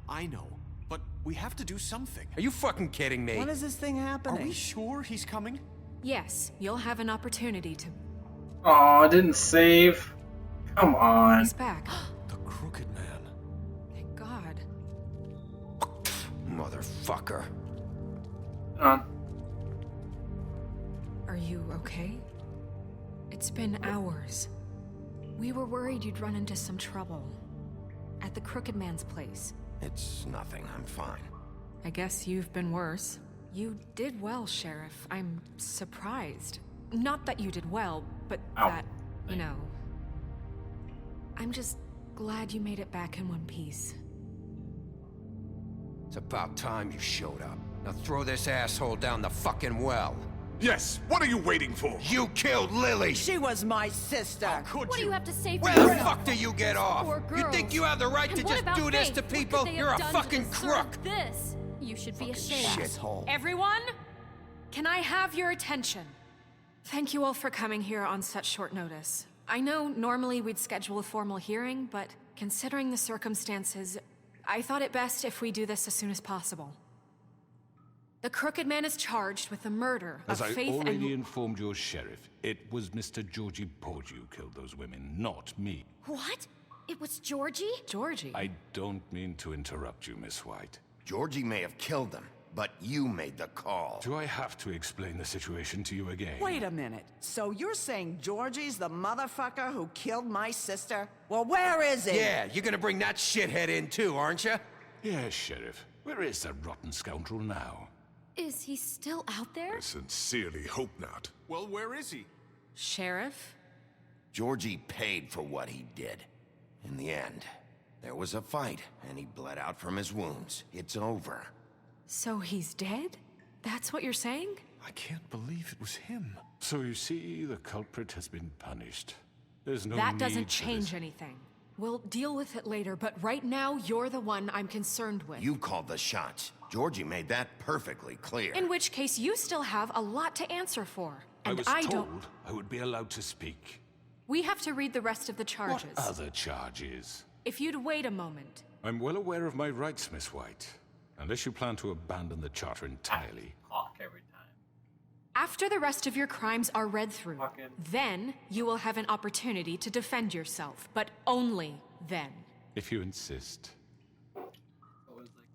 I know. But we have to do something. Are you fucking kidding me? When is this thing happening? Are we sure he's coming? Yes, you'll have an opportunity to... Aw, I didn't save. Come on. He's back. The Crooked Man. Thank God. Motherfucker. Are you okay? It's been hours. We were worried you'd run into some trouble. At the Crooked Man's place. It's nothing. I'm fine. I guess you've been worse. You did well, Sheriff. I'm surprised. Not that you did well, but that, you know... I'm just glad you made it back in one piece. It's about time you showed up. Now throw this asshole down the fucking well. Yes, what are you waiting for? You killed Lily! She was my sister. Could What do you have to say for Where the yourself? fuck do you get off? Poor You girls. think you have the right And to what just about do this Faith? to What could people? they You're a have done to fucking deserve crook! This. You should be ashamed. Shithole. Everyone, can I have your attention? Thank you all for coming here on such short notice. I know normally we'd schedule a formal hearing, but considering the circumstances, I thought it best if we do this as soon as possible. The Crooked Man is charged with the murder of As I Faith already and... informed your sheriff, it was Mr. Georgie Porgy who killed those women, not me. What? It was Georgie? Georgie. I don't mean to interrupt you, Miss White. Georgie may have killed them, but you made the call. Do I have to explain the situation to you again? Wait a minute. So you're saying Georgie's the motherfucker who killed my sister? Well, where is he? Yeah, you're gonna bring that shithead in too, aren't you? Yes, Sheriff. Where is that rotten scoundrel now? Is he still out there? I sincerely hope not. Well, where is he? Sheriff? Georgie paid for what he did. In the end, there was a fight, and he bled out from his wounds. It's over. So he's dead? That's what you're saying? I can't believe it was him. So you see, the culprit has been punished. There's no That need doesn't for change this. anything. We'll deal with it later, but right now, you're the one I'm concerned with. You called the shots. Georgie made that perfectly clear. In which case, you still have a lot to answer for. I And was don't... told I would be allowed to speak. We have to read the rest of the charges. What other charges? If you'd wait a moment. I'm well aware of my rights, Miss White. Unless you plan to abandon the charter entirely. Talk every time. After the rest of your crimes are read through, Fucking- then you will have an opportunity to defend yourself, but only then. If you insist. Always like,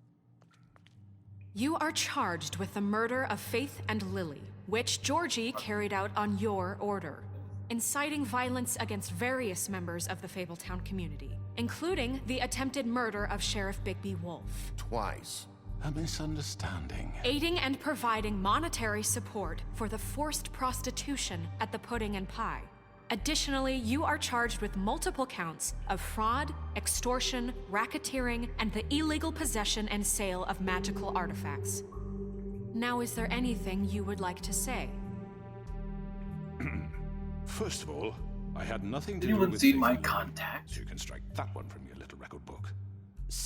You are charged with the murder of Faith and Lily, which Georgie carried out on your order, inciting violence against various members of the Fabletown community, including the attempted murder of Sheriff Bigby Wolf, Twice. A misunderstanding. aiding and providing monetary support for the forced prostitution at the Pudding and Pie. Additionally, you are charged with multiple counts of fraud, extortion, racketeering, and the illegal possession and sale of magical artifacts. Now, is there anything you would like to say? First of all, I had nothing to anyone do with seen Faith my and Lily, contact? so you can strike that one from your little record book.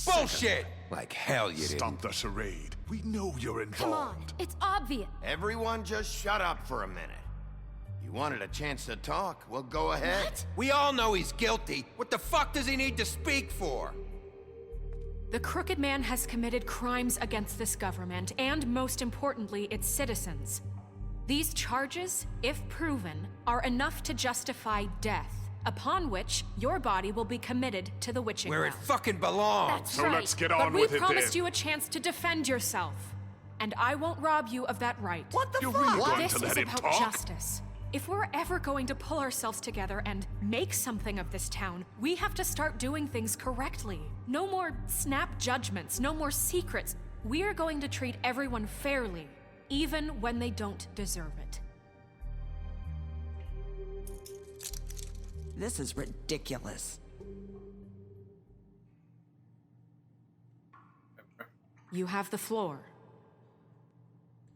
Bullshit! Like hell you didn't. Stop the charade. We know you're Come on, involved. it's obvious. Everyone just shut up for a minute. You wanted a chance to talk? Well, go ahead. What? We all know he's guilty. What the fuck does he need to speak for? The Crooked Man has committed crimes against this government and, most importantly, its citizens. These charges, if proven, are enough to justify death, upon which your body will be committed to the witching Where it well. fucking belongs. That's So right. let's get but on we with it promised then. you a chance to defend yourself, and I won't rob you of that right. What the You're fuck? really going This to let is him about talk? justice. If we're ever going to pull ourselves together and make something of this town, we have to start doing things correctly. No more snap judgments, no more secrets. We are going to treat everyone fairly, even when they don't deserve it. This is ridiculous. You have the floor.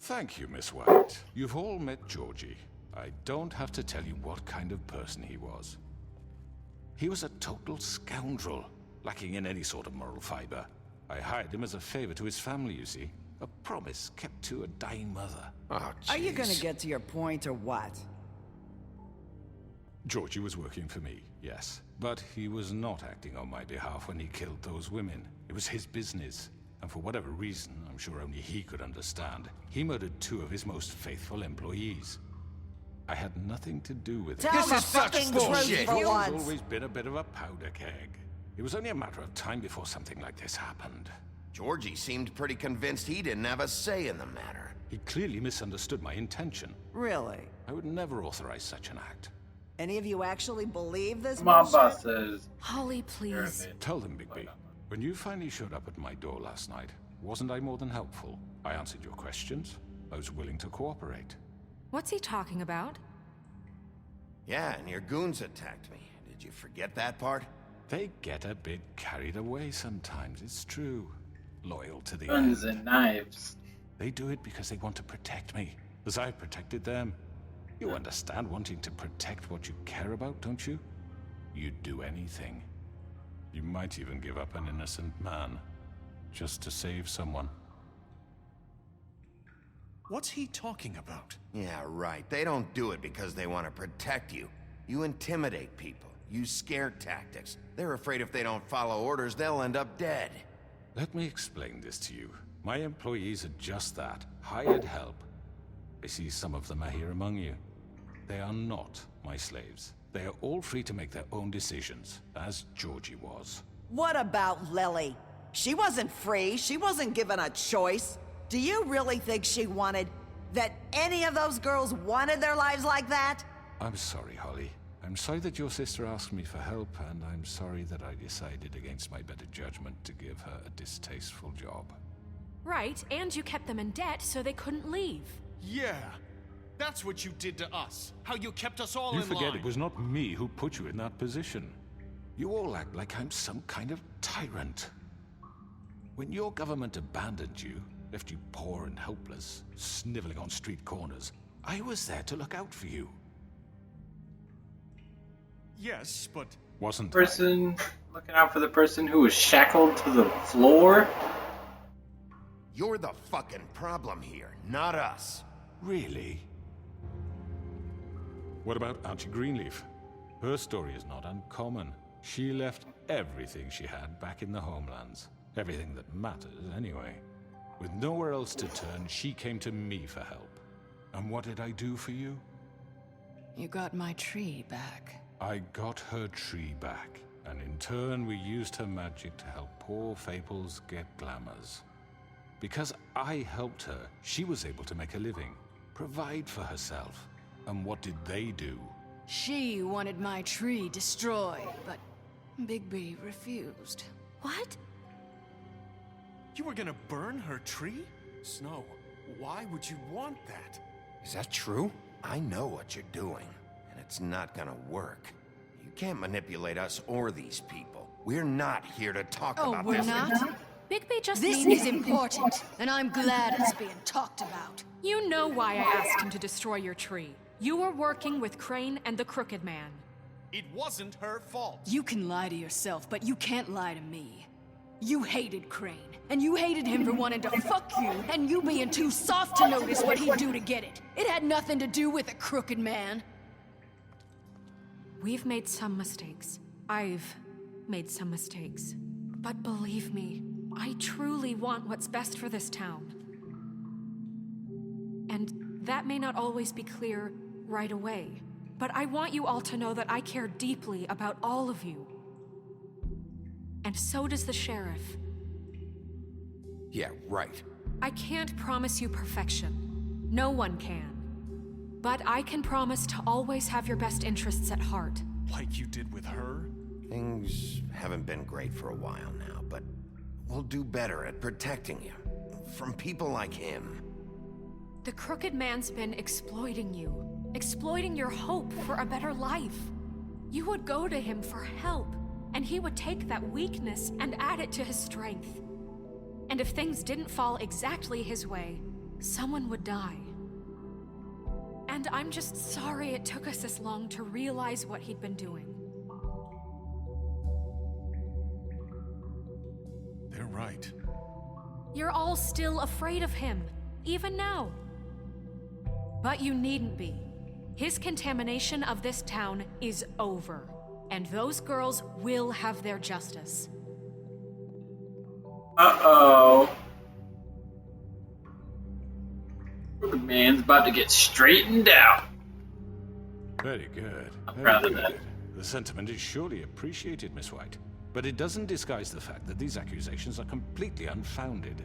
Thank you, Miss White. You've all met Georgie. I don't have to tell you what kind of person he was. He was a total scoundrel, lacking in any sort of moral fiber. I hired him as a favor to his family, you see. A promise kept to a dying mother. Oh, Are you gonna jeez. get to your point or what? Georgie was working for me, yes. But he was not acting on my behalf when he killed those women. It was his business. And for whatever reason, I'm sure only he could understand, he murdered 2 of his most faithful employees. I had nothing to do with it. Tell This the is such fucking bullshit. truth for Georgie's once. always been a bit of a powder keg. It was only a matter of time before something like this happened. Georgie seemed pretty convinced he didn't have a say in the matter. He clearly misunderstood my intention. Really? I would never authorize such an act. Any of you actually believe this My bullshit? boss says. Holly, please. Tell them, Bigby. When you finally showed up at my door last night, wasn't I more than helpful? I answered your questions. I was willing to cooperate. What's he talking about? Yeah, and your goons attacked me. Did you forget that part? They get a bit carried away sometimes, it's true. Loyal to the Guns end. and knives. They do it because they want to protect me, as I protected them. You understand wanting to protect what you care about, don't you? You'd do anything. You might even give up an innocent man, just to save someone. What's he talking about? Yeah, right. They don't do it because they want to protect you. You intimidate people. Use scare tactics. They're afraid if they don't follow orders, they'll end up dead. Let me explain this to you. My employees are just that, hired help. I see some of them are here among you. They are not my slaves. They are all free to make their own decisions, as Georgie was. What about Lily? She wasn't free. She wasn't given a choice. Do you really think she wanted... that any of those girls wanted their lives like that? I'm sorry, Holly. I'm sorry that your sister asked me for help, and I'm sorry that I decided against my better judgment to give her a distasteful job. Right, and you kept them in debt so they couldn't leave. Yeah. That's what you did to us. How you kept us all You in forget line. it was not me who put you in that position. You all act like I'm some kind of tyrant. When your government abandoned you, left you poor and helpless, sniveling on street corners, I was there to look out for you. Yes, but Wasn't I? Person looking out for the person who was shackled to the floor. You're the fucking problem here, not us. Really? What about Auntie Greenleaf? Her story is not uncommon. She left everything she had back in the homelands. Everything that matters, anyway. With nowhere else to turn, she came to me for help. And what did I do for you? You got my tree back. I got her tree back, and in turn we used her magic to help poor Fables get glamours. Because I helped her, she was able to make a living, provide for herself. And what did they do? She wanted my tree destroyed, but Bigby refused. What? you were gonna burn her tree? Snow, why would you want that? Is that true? I know what you're doing, and it's not gonna work. You can't manipulate us or these people. We're not here to talk Oh, about we're this. not? Bigby just This means is important, and I'm glad it's being talked about. You know why I asked him to destroy your tree. You were working with Crane and the Crooked Man. It wasn't her fault. You can lie to yourself, but you can't lie to me. You hated Crane, and you hated him for wanting to fuck you, and you being too soft to notice what he'd do to get it. It had nothing to do with a crooked man. We've made some mistakes. I've made some mistakes. But believe me, I truly want what's best for this town. And that may not always be clear right away, but I want you all to know that I care deeply about all of you. And so does the sheriff. Yeah, right. I can't promise you perfection. No one can. But I can promise to always have your best interests at heart. Like you did with her? Things haven't been great for a while now, but we'll do better at protecting you. From people like him. The crooked man's been exploiting you. Exploiting your hope for a better life. You would go to him for help, and he would take that weakness and add it to his strength. And if things didn't fall exactly his way, someone would die. And I'm just sorry it took us this long to realize what he'd been doing. They're right. You're all still afraid of him, even now. But you needn't be. His contamination of this town is over, and those girls will have their justice. Uh-oh. The man's about to get straightened out. Very good. I'm Very proud of good. that. The sentiment is surely appreciated, Miss White. But it doesn't disguise the fact that these accusations are completely unfounded.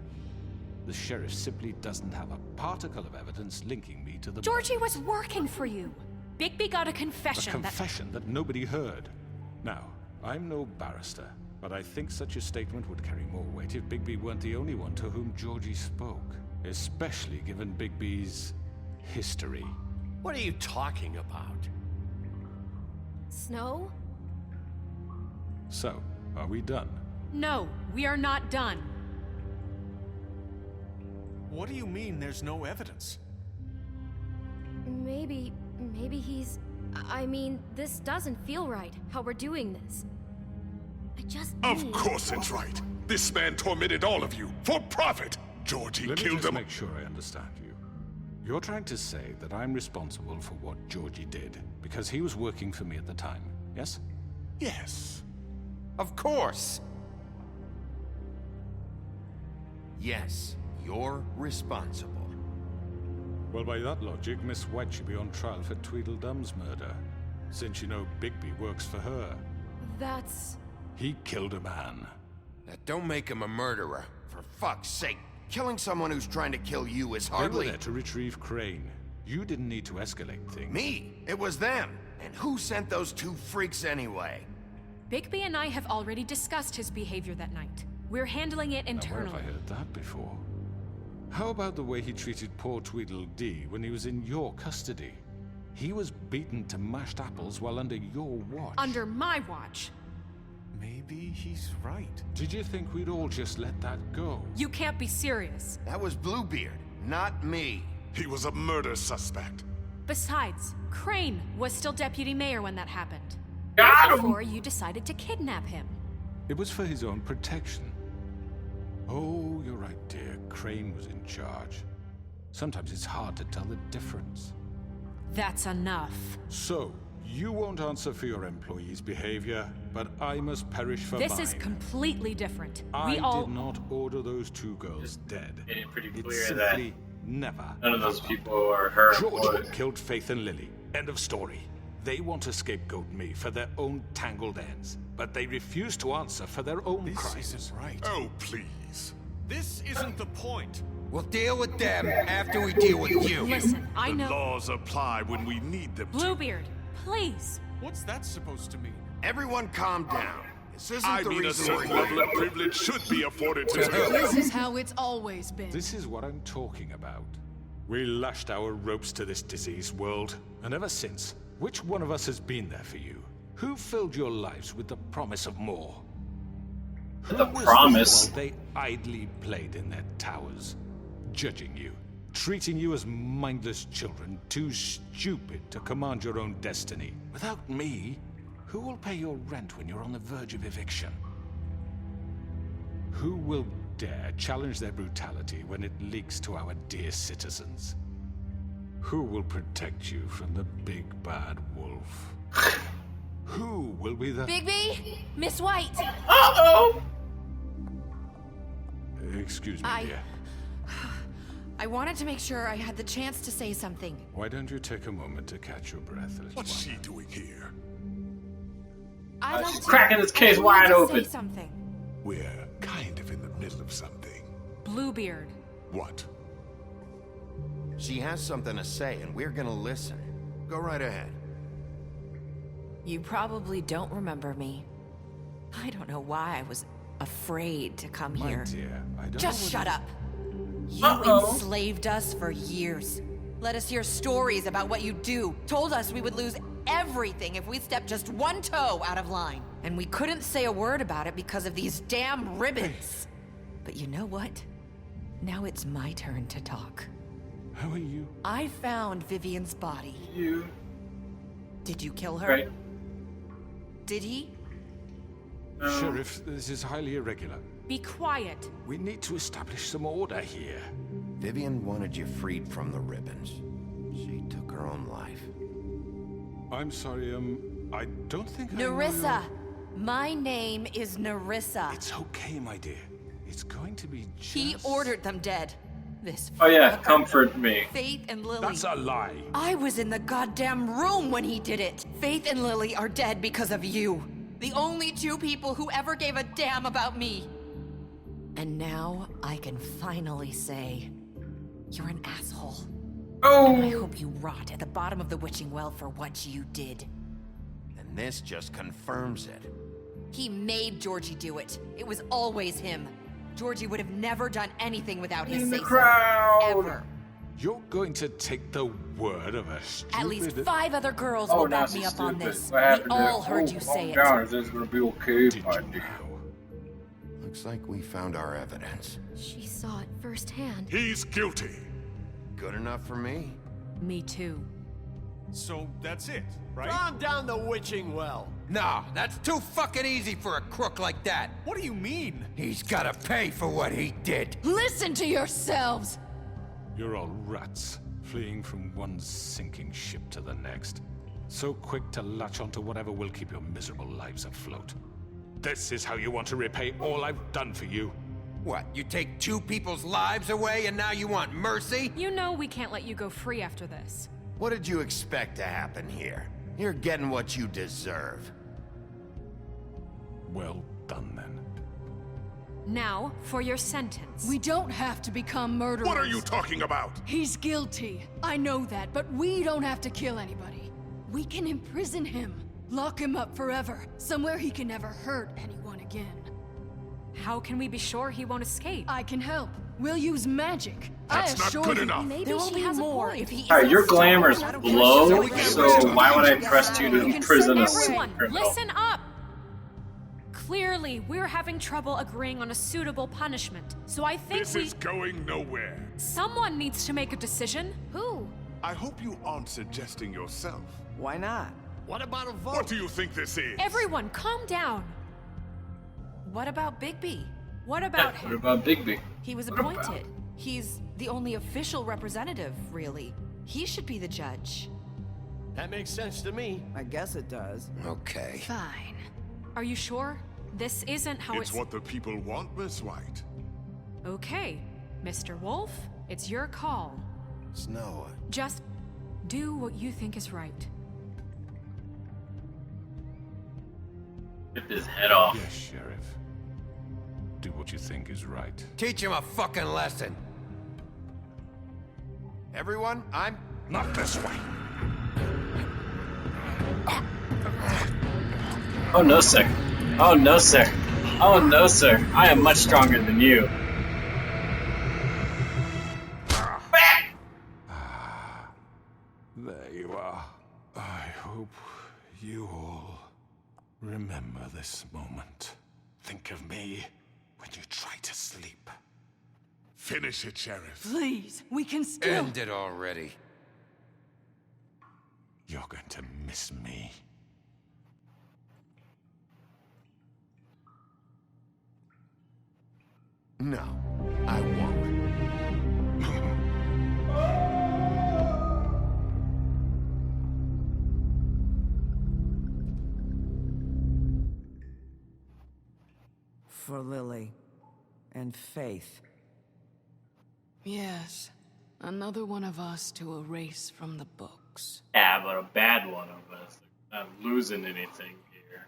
The sheriff simply doesn't have a particle of evidence linking me to the... Georgie was working for you. Bigby got a A confession confession that nobody heard. Now, I'm no barrister, but I think such a statement would carry more weight if Bigby weren't the only one to whom Georgie spoke. Especially given Bigby's history. What are you talking about? Snow? So, are we done? No, we are not done. What do you mean there's no evidence? Maybe he's... I mean, this doesn't feel right, how we're doing this. I just Of need... course it's right. This man tormented all of you for profit. Georgie Let me killed just him. make sure I understand you. You're trying to say that I'm responsible for what Georgie did because he was working for me at the time, yes? Yes. Of course! Yes, you're responsible. Well, by that logic, Miss White should be on trial for Tweedledum's murder, since you know Bigby works for her. That's... He killed a man. Now, don't make him a murderer, for fuck's sake. Killing someone who's trying to kill you is They were hardly... there to retrieve Crane. You didn't need to escalate things. Me? It was them. And who sent those two freaks anyway? Bigby and I have already discussed his behavior that night. We're handling it Now, where internally. have I heard that before? How about the way he treated poor Tweedledee when he was in your custody? He was beaten to mashed apples while under your watch. Under my watch. Maybe he's right. Did you think we'd all just let that go? You can't be serious. That was Bluebeard, not me. He was a murder suspect. Besides, Crane was still deputy mayor when that happened. Got him! Before you decided to kidnap him. It was for his own protection. Oh, you're right, dear. Crane was in charge. Sometimes it's hard to tell the difference. That's enough. So, you won't answer for your employees' behavior, but I must perish for mine. This is completely different. I We all... did not order those two girls dead. made it pretty It's clear simply never. None of those people are her Georgie employees. killed Faith and Lily. End of story. They want to scapegoat me for their own tangled ends, but they refuse to answer for their own This crimes. isn't right. Oh, please. This isn't the point. We'll deal with them after we deal with you. Listen, I The know... laws apply when we need them to. Bluebeard, please. What's that supposed to mean? Everyone calm down. This isn't I the mean, a reason we're certain level here. of privilege should be afforded to her. This is how it's always been. This is what I'm talking about. We lashed our ropes to this diseased world, and ever since, which one of us has been there for you? Who filled your lives with the promise of more? Who The was promise? there while they idly played in their towers, judging you, treating you as mindless children, too stupid to command your own destiny? Without me, who will pay your rent when you're on the verge of eviction? Who will dare challenge their brutality when it leaks to our dear citizens? Who will protect you from the big bad wolf? Who will be the... Bigby? Miss White! Uh-oh! Excuse me, dear. I wanted to make sure I had the chance to say something. Why don't you take a moment to catch your breath, little What's one? she doing here? I'd like to... Cracking this case I wide wanted to open. Say something. We're kind of in the middle of something. Bluebeard. What? She has something to say, and we're gonna listen. Go right ahead. You probably don't remember me. I don't know why I was afraid to come My here. dear, I don't Just know shut what up. You Uh-oh. enslaved us for years. Let us hear stories about what you do. Told us we would lose everything if we stepped just one toe out of line. And we couldn't say a word about it because of these damn ribbons. But you know what? Now it's my turn to talk. How are you? I found Vivian's body. You. Did you kill her? Right. Did he? Sheriff, this is highly irregular. Be quiet. We need to establish some order here. Vivian wanted you freed from the ribbons. She took her own life. I'm sorry, I don't think I know Nerissa! My name is Nerissa. It's okay, my dear. It's going to be just... He ordered them dead. This Oh yeah, fucker. comfort me. Faith and Lily. That's a lie. I was in the goddamn room when he did it. Faith and Lily are dead because of you. The only two people who ever gave a damn about me. And now I can finally say, you're an asshole. And I Oh! hope you rot at the bottom of the witching well for what you did. And this just confirms it. He made Georgie do it. It was always him. Georgie would have never done anything without his In the say-so. crowd. Ever. You're going to take the word of a stupid... At least 5 other girls Oh, will now back she's me up on stupid. this. What We happened all there? heard Oh, you say it. down. Is this gonna be okay, Did my you dear? know? Looks like we found our evidence. She saw it firsthand. He's guilty. Good enough for me? Me too. So that's it, right? Calm down the witching well. Nah, that's too fucking easy for a crook like that. What do you mean? He's gotta pay for what he did. Listen to yourselves! You're all rats, fleeing from one sinking ship to the next. So quick to latch onto whatever will keep your miserable lives afloat. This is how you want to repay all I've done for you? What, you take 2 people's lives away and now you want mercy? You know we can't let you go free after this. What did you expect to happen here? You're getting what you deserve. Well done, then. Now, for your sentence. We don't have to become murderers. What are you talking about? He's guilty. I know that, but we don't have to kill anybody. We can imprison him. Lock him up forever. Somewhere he can never hurt anyone again. How can we be sure he won't escape? I can help. We'll use magic. That's I not assure good you. enough. There Maybe will she be has a more point. if he Alright, your isn't glamour's stopped. low, so why would I trust you to imprison a Everyone, criminal? listen up! Clearly, we're having trouble agreeing on a suitable punishment, so I think This is going nowhere. someone needs to make a decision. Who? I hope you aren't suggesting yourself. Why not? What about a vote? What do you think this is? Everyone, calm down. What about Bigby? What Yeah, about what him? about Bigby? He was What about- appointed. He's the only official representative, really. He should be the judge. That makes sense to me. I guess it does. Okay. Fine. Are you sure? This isn't how It's what the people want, Miss White. Okay, Mr. Wolf, it's your call. Snow, Just do what you think is right. Rip his head off. Yes, Sheriff. Do what you think is right. Teach him a fucking lesson. everyone, I'm... Not this way. Oh no, sir. Oh no, sir. Oh no, sir. I am much stronger than you. There you are. I hope you all remember this moment. Think of me when you try to sleep. Finish it, Sheriff. Please, we can still. End it already. You're going to miss me. No, I won't. For Lily and Faith. Yes. Another one of us to erase from the books. Yeah, but a bad one of us. Not losing anything here.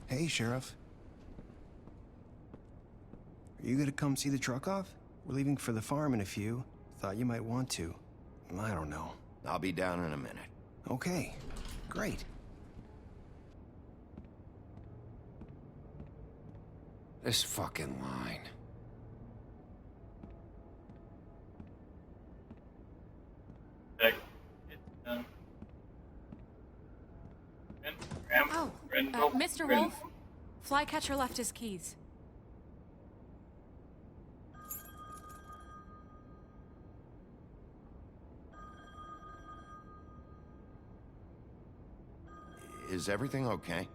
Hey, Sheriff. Are you gonna come see the truck off? We're leaving for the farm in a few. Thought you might want to. I don't know. I'll be down in a minute. Okay, great. This fucking line. Oh, Mr. Wolf, Flycatcher left his keys. Is everything okay?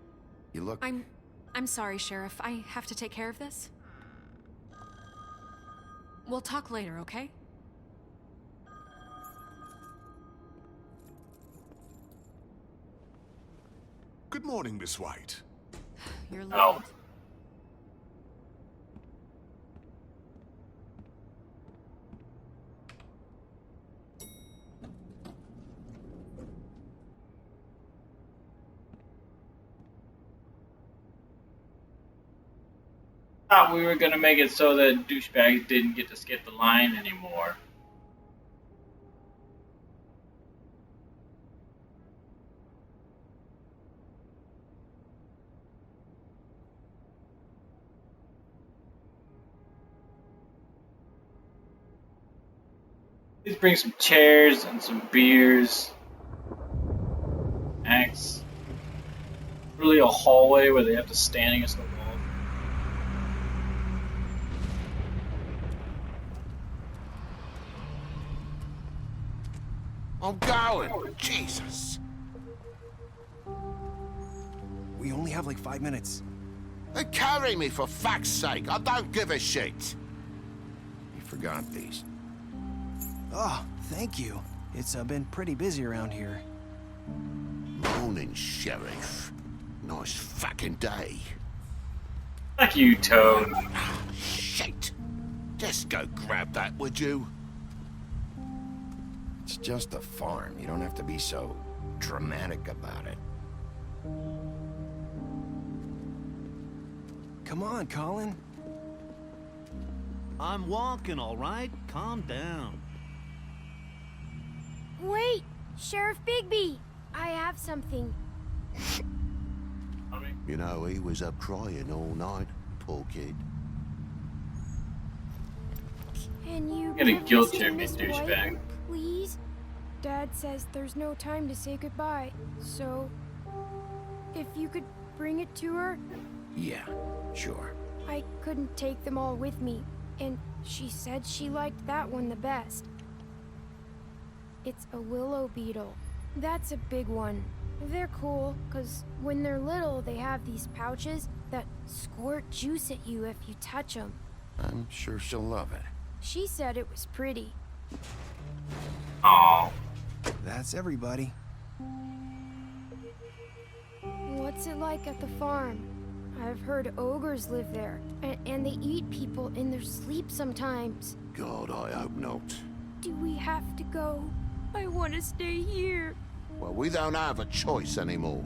You look... I'm sorry, Sheriff. I have to take care of this. We'll talk later, okay? Good morning, Miss White. You're late. Oh. Thought we were gonna make it so that douchebags didn't get to skip the line anymore. Please bring some chairs and some beers. Snacks. Really a hallway where they have to stand against the wall. I'm going! Jesus! We only have like 5 minutes. They carry me for fuck's sake! I don't give a shit! You forgot these. Oh, thank you. It's been pretty busy around here. Morning, Sheriff. Nice fucking day. Fuck you, Toad. Shit! Just go grab that, would you? It's just a farm. You don't have to be so dramatic about it. Come on, Colin. I'm walking, all right? Calm down. Wait! Sheriff Bigby! I have something. You know, he was up crying all night, poor kid. Can you Get a give guilt this trip, to you Miss douchebag. White, please? Dad says there's no time to say goodbye, so if you could bring it to her. Yeah, sure. I couldn't take them all with me, and she said she liked that one the best. It's a willow beetle. That's a big one. They're cool, 'cause when they're little, they have these pouches that squirt juice at you if you touch them. I'm sure she'll love it. She said it was pretty. Aww. That's everybody. What's it like at the farm? I've heard ogres live there, and they eat people in their sleep sometimes. God, I hope not. Do we have to go? I want to stay here. Well, we don't have a choice anymore.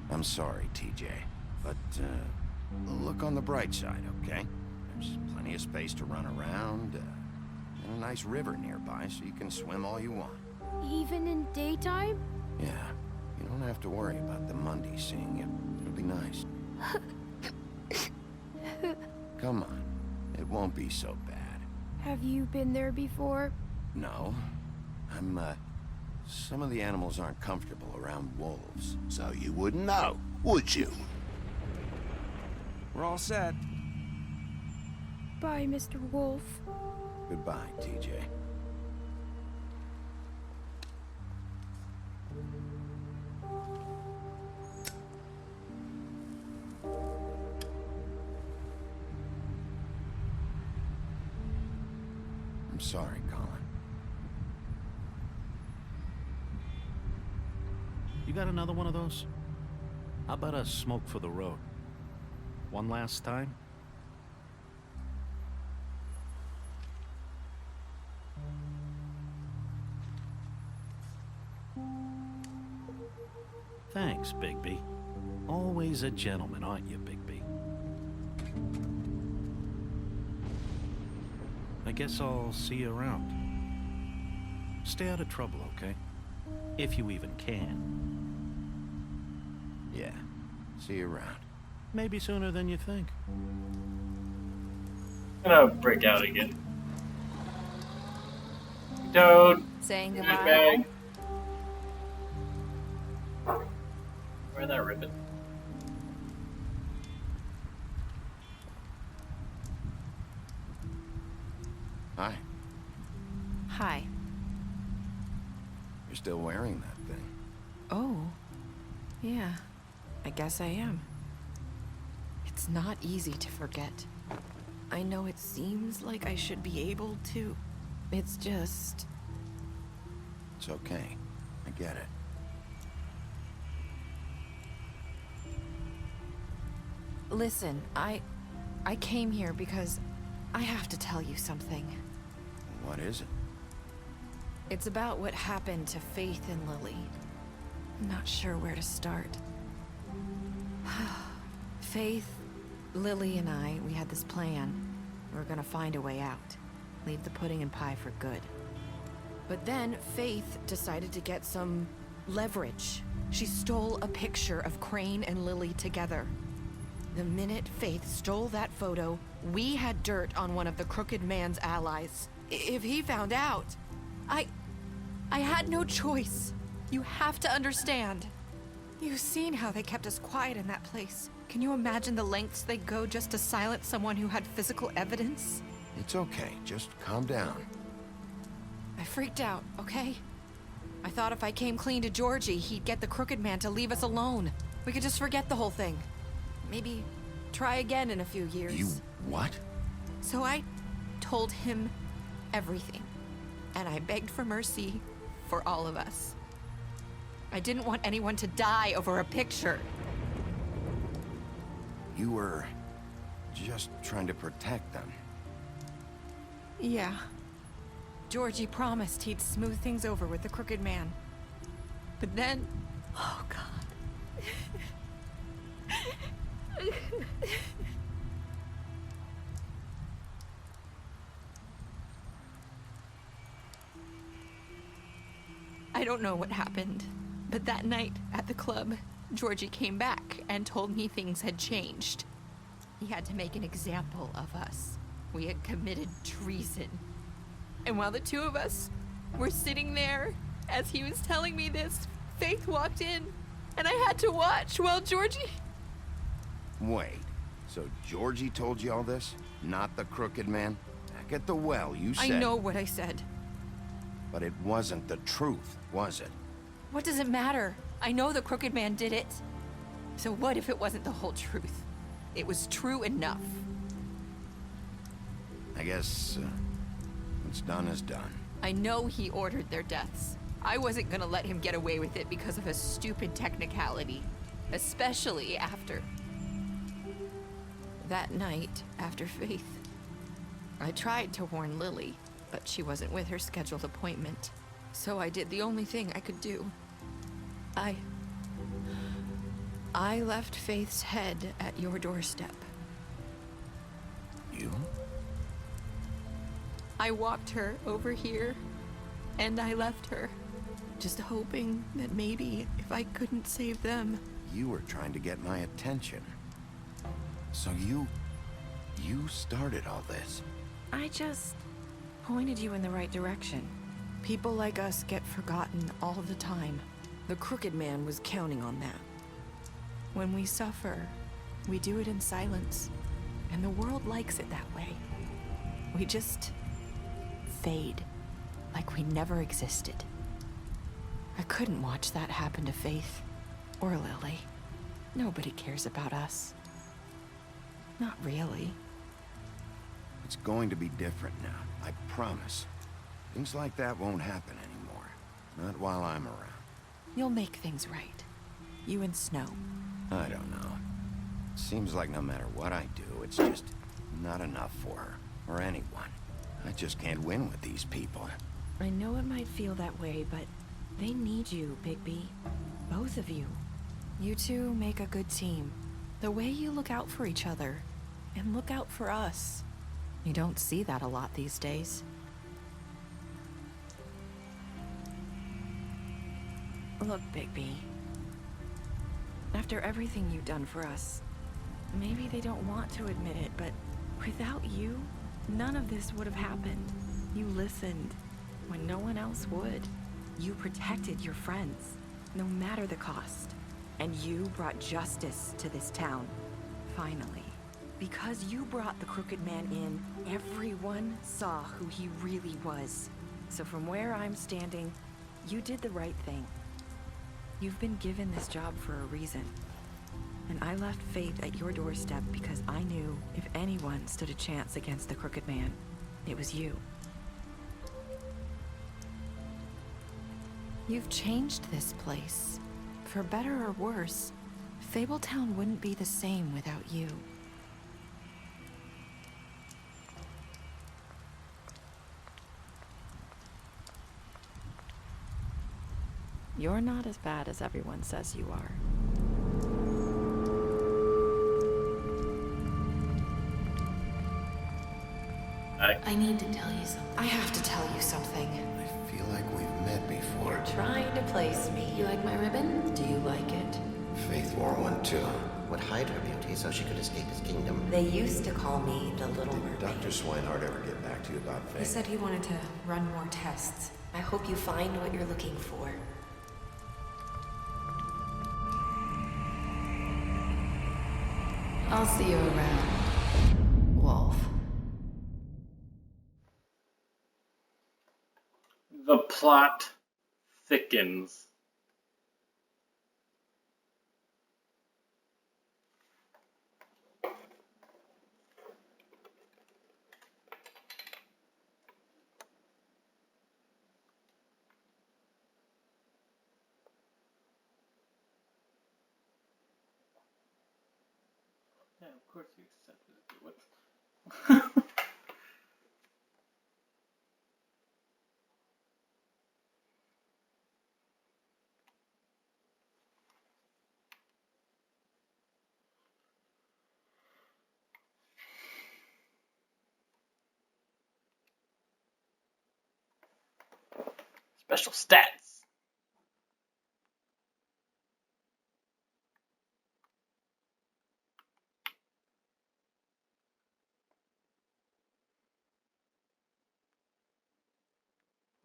I'm sorry, TJ. But, look on the bright side, okay? There's plenty of space to run around, and a nice river nearby, so you can swim all you want. Even in daytime? Yeah, You don't have to worry about the Mundy seeing you. It'll be nice. Come on. It won't be so bad. Have you been there before? No. Some of the animals aren't comfortable around wolves. So you wouldn't know, would you? We're all set. Bye, Mr. Wolf. Goodbye, TJ. I'm sorry, Colin. You got another one of those? How about a smoke for the road? One last time? Thanks, Bigby. Always a gentleman, aren't you, Bigby? I guess I'll see you around. Stay out of trouble, okay? If you even can. Yeah. See you around. Maybe sooner than you think. I'm gonna break out again. Toad. Saying Good goodbye. bag. Wear that ribbon. Hi. Hi. You're still wearing that thing. Oh. Yeah. I guess I am. It's not easy to forget. I know it seems like I should be able to. It's just... It's okay. I get it. Listen, I came here because I have to tell you something. What is it? It's about what happened to Faith and Lily. I'm not sure where to start. Faith, Lily, and I, we had this plan. We were gonna find a way out. Leave the pudding and pie for good. But then Faith decided to get some leverage. She stole a picture of Crane and Lily together. The minute Faith stole that photo, we had dirt on one of the Crooked Man's allies. If he found out, I had no choice. You have to understand. You've seen how they kept us quiet in that place. Can you imagine the lengths they'd go just to silence someone who had physical evidence? It's okay. Just calm down. I freaked out, okay? I thought if I came clean to Georgie, he'd get the Crooked Man to leave us alone. We could just forget the whole thing. Maybe try again in a few years. You what? So I told him everything. And I begged for mercy for all of us. I didn't want anyone to die over a picture. You were just trying to protect them. Yeah. Georgie promised he'd smooth things over with the Crooked Man. But then... Oh, God. I don't know what happened, but that night at the club, Georgie came back and told me things had changed. He had to make an example of us. We had committed treason. And while the two of us were sitting there, as he was telling me this, Faith walked in, and I had to watch while Georgie... Wait, so Georgie told you all this? Not the Crooked Man? Back at the well, you said... I know what I said. But it wasn't the truth, was it? What does it matter? I know the Crooked Man did it. So what if it wasn't the whole truth? It was true enough. I guess, what's done is done. I know he ordered their deaths. I wasn't gonna let him get away with it because of a stupid technicality. Especially after... that night, after Faith. I tried to warn Lily, but she wasn't with her scheduled appointment. So I did the only thing I could do. I left Faith's head at your doorstep. You? I walked her over here, and I left her. just hoping that maybe if I couldn't save them. You were trying to get my attention. So you started all this. I just pointed you in the right direction. People like us get forgotten all the time. The Crooked Man was counting on that. When we suffer, we do it in silence, and the world likes it that way. We just fade, like we never existed. I couldn't watch that happen to Faith, or Lily. Nobody cares about us. Not really. It's going to be different now, I promise. Things like that won't happen anymore. Not while I'm around. You'll make things right. You and Snow. I don't know. It seems like no matter what I do, it's just not enough for her, or anyone. I just can't win with these people. I know it might feel that way, but they need you, Bigby. Both of you. You two make a good team. The way you look out for each other, and look out for us. You don't see that a lot these days. Look, Bigby. After everything you've done for us, maybe they don't want to admit it, but without you, none of this would have happened. You listened when no one else would. You protected your friends, no matter the cost. And you brought justice to this town, finally. Because you brought the Crooked Man in, everyone saw who he really was. So from where I'm standing, you did the right thing. You've been given this job for a reason. And I left Faith at your doorstep because I knew if anyone stood a chance against the Crooked Man, it was you. You've changed this place. For better or worse, Fabletown wouldn't be the same without you. You're not as bad as everyone says you are. I need to tell you something. I have to tell you something. I feel like we've met before. You're trying to place me. You like my ribbon? Do you like it? Faith wore one too. Would hide her beauty so she could escape his kingdom. They used to call me the Little Mermaid. Dr. Swinehart ever get back to you about Faith? He said he wanted to run more tests. I hope you find what you're looking for. I'll see you around, Wolf. The plot thickens. Yeah, of course you accepted it. What? Special stats.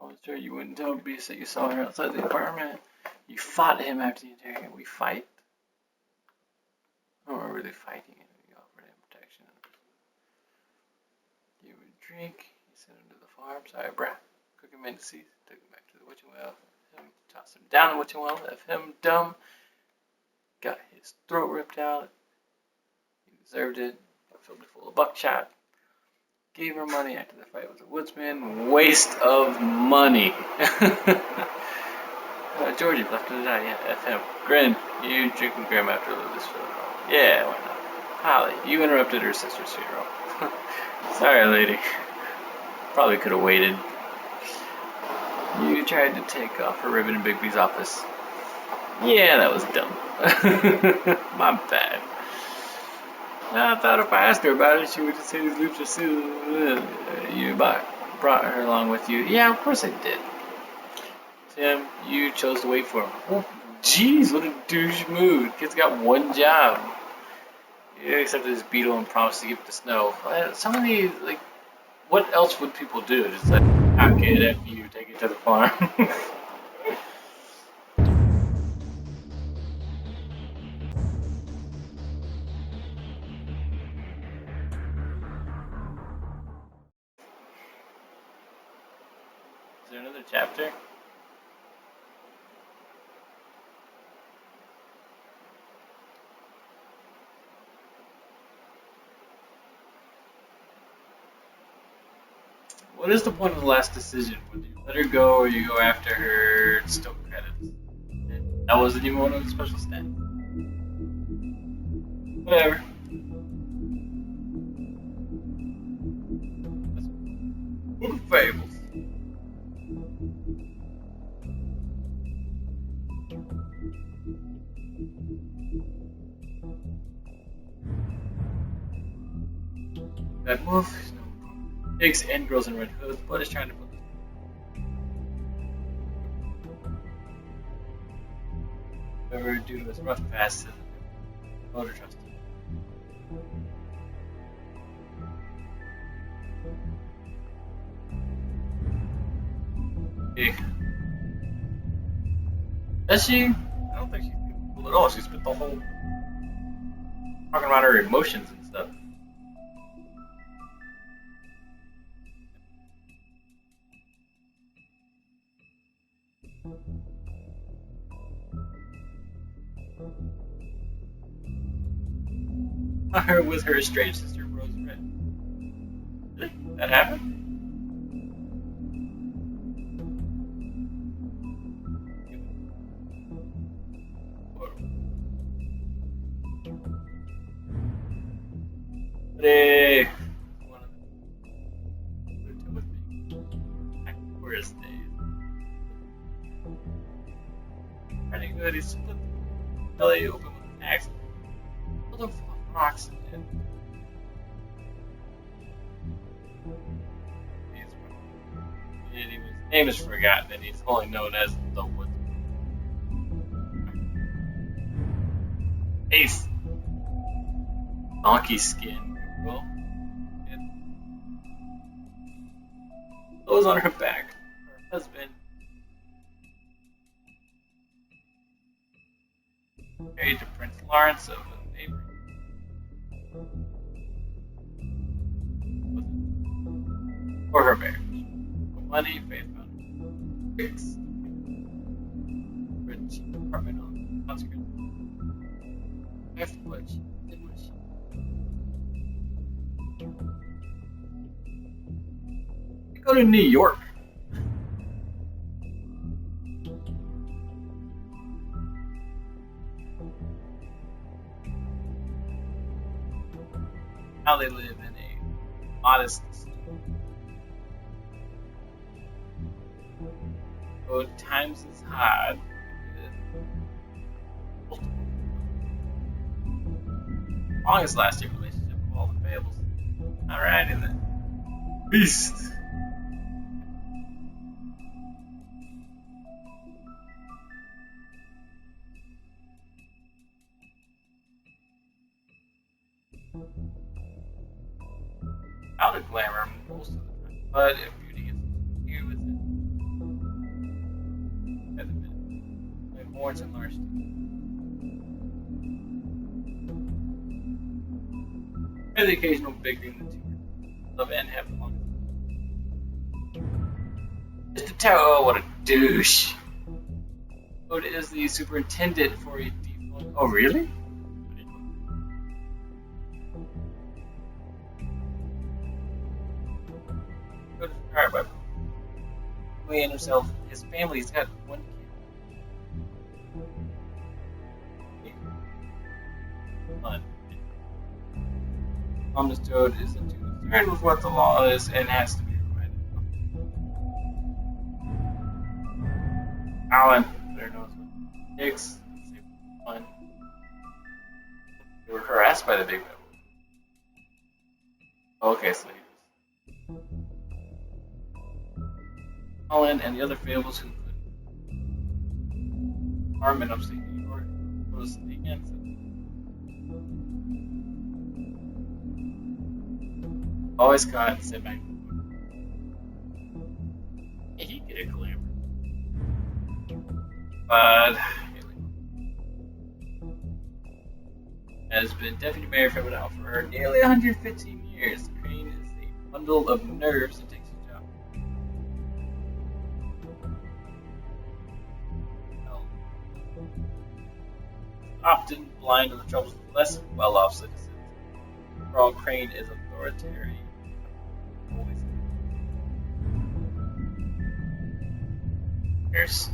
I was sure you wouldn't tell Beast that you saw her outside the apartment. You fought him after the interrogation. We fight. Oh, we're really fighting him. You offered him protection. You would drink. You sent him to the farm. Sorry, bruh. Crooked Man deceased. Took him back to the witching well. Tossed him down the witching well. Left him dumb. Got his throat ripped out. He deserved it. Filled it full of buckshot. Gave her money after the fight with the woodsman. Waste of money. Georgie left her to die. Yeah, F him. Grin. You drinking Graham after this funeral. Yeah, why not? Holly, you interrupted her sister's funeral. Sorry, lady. Probably could have waited. You tried to take off her ribbon in Bigby's office. Yeah, that was dumb. My bad. I thought if I asked her about it, she would just say these loops are still. You brought her along with you. Yeah, of course I did. Tim, you chose to wait for him. Oh, jeez, what a douche move. Kid's got one job. He accepted his beetle and promised to give it to Snow. Some of these, like, what else would people do? Just like, okay, F you, take it to the farm. Is there another chapter? What is the point of the last decision? Whether you let her go or you go after her, it's still credits. That wasn't even one of the special stats. Whatever. Book of Fables. That move. Pigs and girls in red hoods, but is trying to put this. Whoever due to his rough past, voter trusted. Okay. Does she? I don't think she's cool at all. She spent the whole talking about her emotions and stuff. Her with her estranged sister Rose Red. Really? That happened? Hey, one of the worst days. Pretty good. He split the belly open with an axe. Full of rocks in it. His name is forgotten, and he's only known as the Woodsman. Ace. Donkey skin. Well, clothes on her back. Her husband. Married to Prince Lawrence of a neighboring. For her marriage. For money, faith found fix. Rich apartment on consequence. Left what she did what she. They go to New York. Now they live in a modest. So times is hard. Longest lasting relationship of all the fables. Alrighty then. Beast. Out of glamour most of the time, but if beauty gets here with it, at the minute, like horns and large teeth. And the occasional big thing that you love and have fun. Mr. Tao, what a douche. Toad is the superintendent for a defunct. Oh, really? Alright, but Lee and himself, his family's got one kid. Fun. Thomas Toad isn't too concerned with what the law is and has to be reminded of. Alan, better knows what Hicks, fun. They were harassed by the big devil. Okay, so Colin and the other fables who couldn't farm in upstate New York was the answer. Always caught and sit back. He get a glamour. But has been deputy mayor for now for nearly 115 years. Crane is a bundle of nerves that takes his job. Often blind to the troubles of less well-off citizens. Overall, Crane is authoritarian. Always. Here's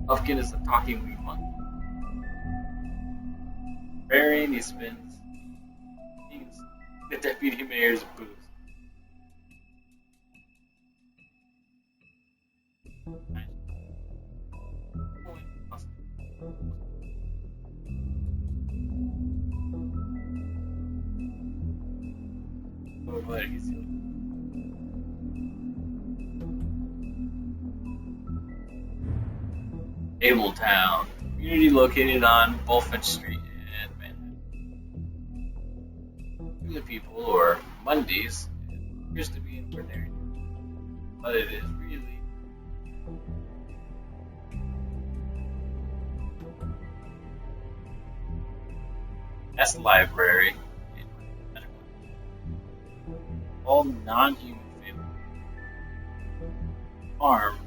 Lufkin is the talking wing monkey. Barbarian, he spins the deputy mayor's booth. Oh, but he's Abletown, community located on Bullfinch Street in Manhattan. To the people, or Mondays, it appears to be an ordinary, but it is really that's the library. All non-human family farm.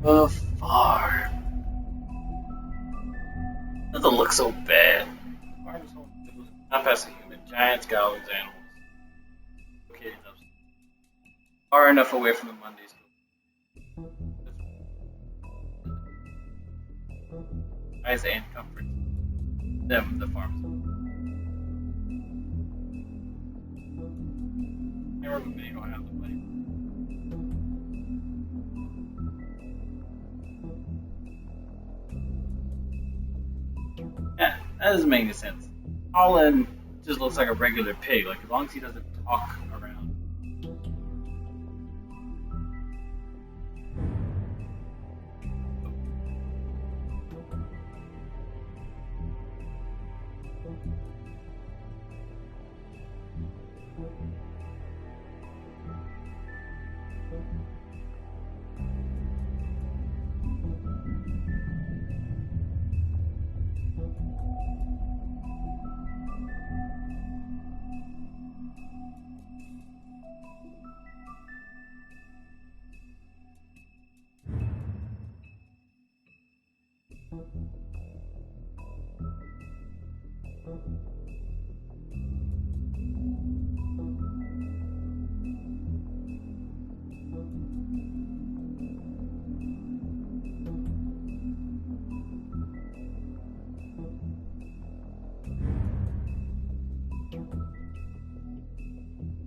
The farm. Doesn't look so bad. The farm is home to not past the human giants, goblins, animals. Located up far enough away from the Mondays. Eyes and comfort. Them, the farm. Never many don't have the money. Yeah, that doesn't make any sense. Holland just looks like a regular pig, like as long as he doesn't talk around.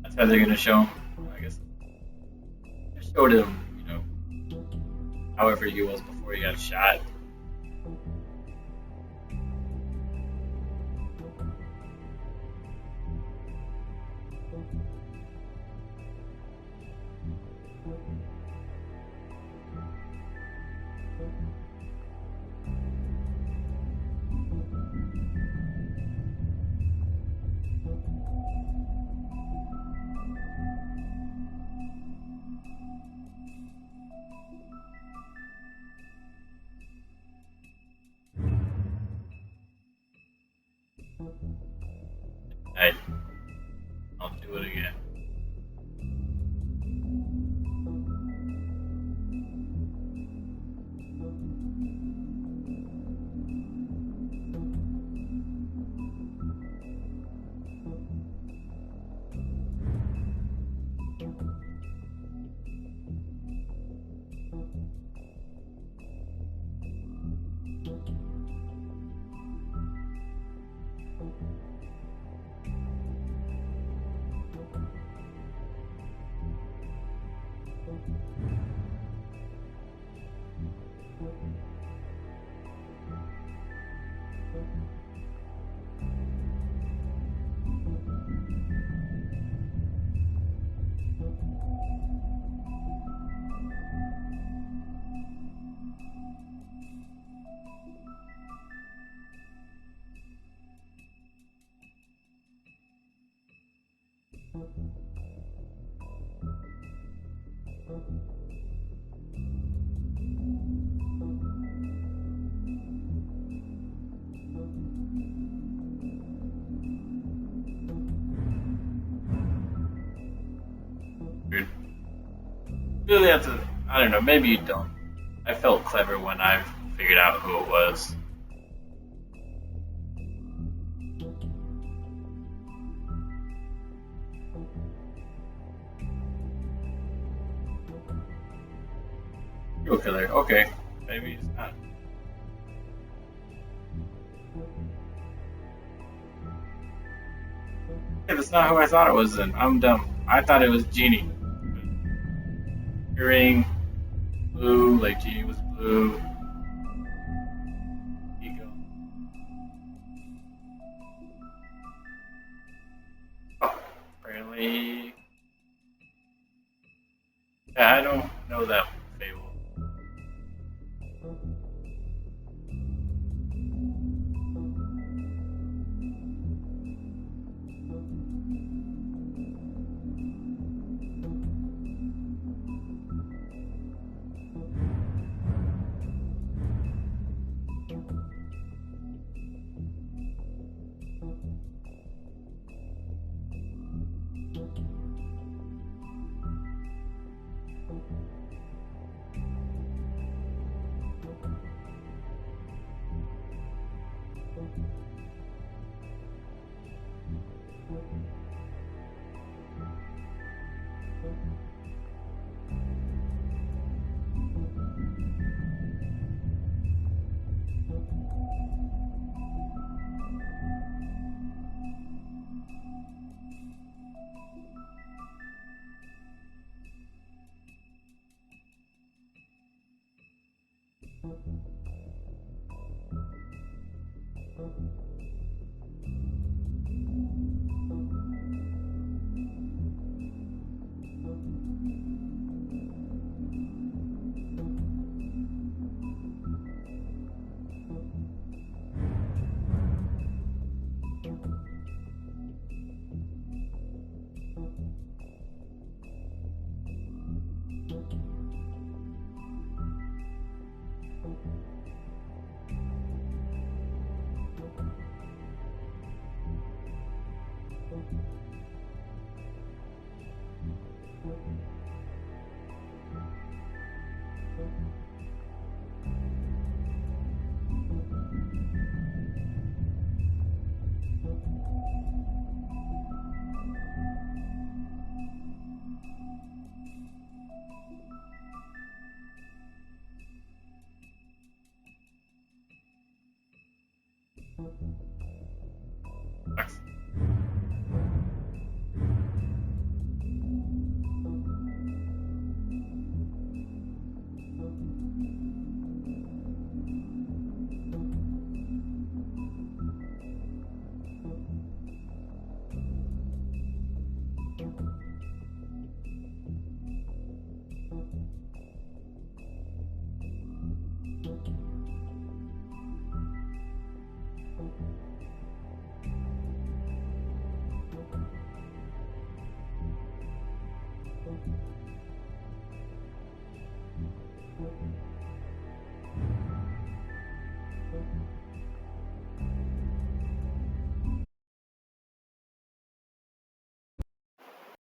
That's how they're gonna show him, I guess. They showed him, you know, however he was before he got shot. I'll do it again. Really have to, I don't know, maybe you don't. I felt clever when I figured out who it was. Serial killer, okay. Maybe it's not. Hey, that's not who I thought it was then. I'm dumb. I thought it was Jeannie. Earring, blue, like Jeannie was blue. Ego. Oh, apparently. Yeah, I don't know that fable. Thank you.